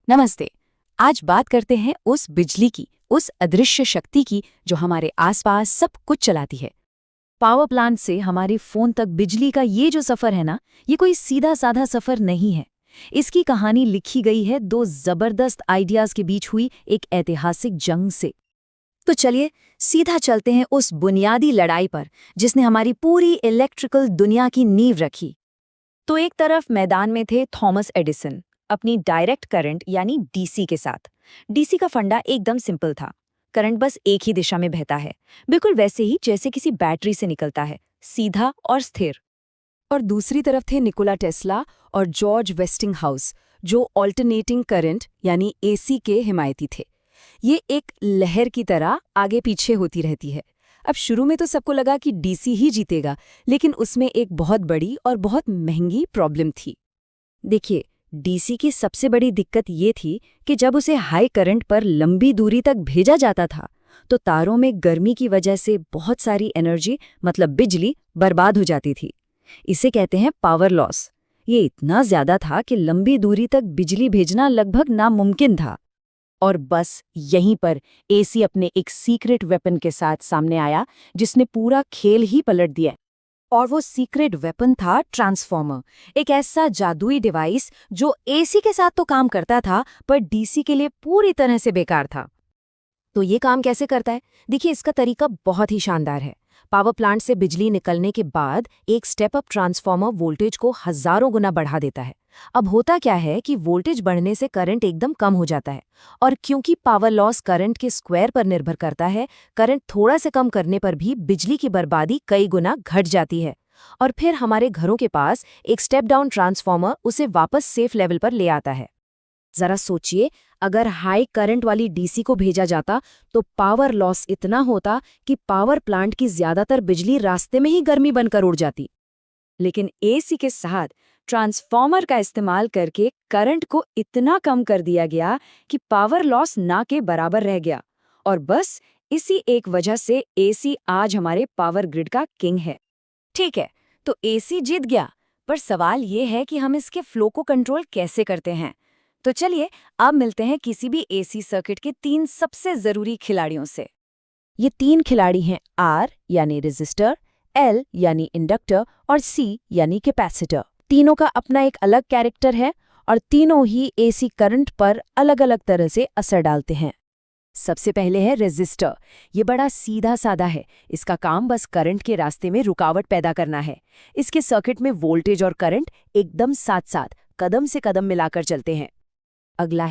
नमस्ते। आज बात करते हैं उस बिजली की, उस अदृश्य शक्ति की जो हमारे आसपास सब कुछ चलाती है। पावर प्लांट से हमारे फोन तक बिजली का ये जो सफर है ना, ये कोई सीधा साधा सफर नहीं है। इसकी कहानी लिखी गई है दो जबरदस्त आइडियाज के बीच हुई एक ऐतिहासिक जंग से। तो चलिए सीधा चलते हैं उस बुनियादी लड़ाई पर जिसने हमारी पूरी इलेक्ट्रिकल दुनिया की नींव रखी। तो एक तरफ मैदान में थे थॉमस एडिसन अपनी डायरेक्ट करंट यानी डीसी के साथ। डीसी का फंडा एकदम सिंपल था। करंट बस एक ही दिशा में बहता है, बिल्कुल वैसे ही जैसे किसी बैटरी से निकलता है, सीधा और स्थिर। और दूसरी तरफ थे निकोला टेस्ला और जॉर्ज वेस्टिंगहाउस, जो ऑल्टरनेटिंग करंट यानी एसी के हिमायती थे। ये एक लहर की तरह आगे पीछे होती रहती है। अब शुरू में तो सबको लगा कि डीसी ही जीतेगा, लेकिन उसमें एक बहुत बड़ी और बहुत महंगी प्रॉब्लम थी। देखिए, डीसी की सबसे बड़ी दिक्कत ये थी कि जब उसे हाई करंट पर लंबी दूरी तक भेजा जाता था, तो तारों में गर्मी की वजह से बहुत सारी एनर्जी मतलब बिजली बर्बाद हो जाती थी। इसे कहते हैं पावर लॉस। ये इतना ज्यादा था कि लंबी दूरी तक बिजली भेजना लगभग नामुमकिन था। और बस यहीं पर एसी अपने एक सीक्रेट वेपन के साथ सामने आया, जिसने पूरा खेल ही पलट दिया। और वो सीक्रेट वेपन था ट्रांसफॉर्मर, एक ऐसा जादुई डिवाइस जो एसी के साथ तो काम करता था पर डीसी के लिए पूरी तरह से बेकार था। तो ये काम कैसे करता है? देखिए, इसका तरीका बहुत ही शानदार है। पावर प्लांट से बिजली निकलने के बाद एक स्टेप अप ट्रांसफॉर्मर वोल्टेज को हजारों गुना बढ़ा देता है। अब होता क्या है कि वोल्टेज बढ़ने से करंट एकदम कम हो जाता है, और क्योंकि पावर लॉस करंट के स्क्वायर पर निर्भर करता है, करंट थोड़ा से कम करने पर भी बिजली की बर्बादी कई गुना घट जाती है। और फिर हमारे घरों के पास एक स्टेप डाउन ट्रांसफॉर्मर उसे वापस सेफ लेवल पर ले आता है। जरा सोचिए, अगर हाई करंट वाली डीसी को भेजा जाता तो पावर लॉस इतना होता कि पावर प्लांट की ज्यादातर बिजली रास्ते में ही गर्मी बनकर उड़ जाती। लेकिन एसी के साथ ट्रांसफॉर्मर का इस्तेमाल करके करंट को इतना कम कर दिया गया कि पावर लॉस ना के बराबर रह गया। और बस इसी एक वजह से एसी आज हमारे पावर ग्रिड का किंग है। ठीक है, तो एसी जीत गया, पर सवाल ये है कि हम इसके फ्लो को कंट्रोल कैसे करते हैं। तो चलिए अब मिलते हैं किसी भी एसी सर्किट के तीन सबसे जरूरी खिलाड़ियों से। ये तीन खिलाड़ी हैं आर यानी रेजिस्टर, एल यानी इंडक्टर और सी यानी कैपेसिटर। तीनों का अपना एक अलग कैरेक्टर है और तीनों ही एसी करंट पर अलग अलग तरह से असर डालते हैं। सबसे पहले है रेजिस्टर। ये बड़ा सीधा साधा है। इसका काम बस करंट के रास्ते में रुकावट पैदा करना है। इसके सर्किट में वोल्टेज और करंट एकदम साथ साथ कदम से कदम मिलाकर चलते हैं। अगला है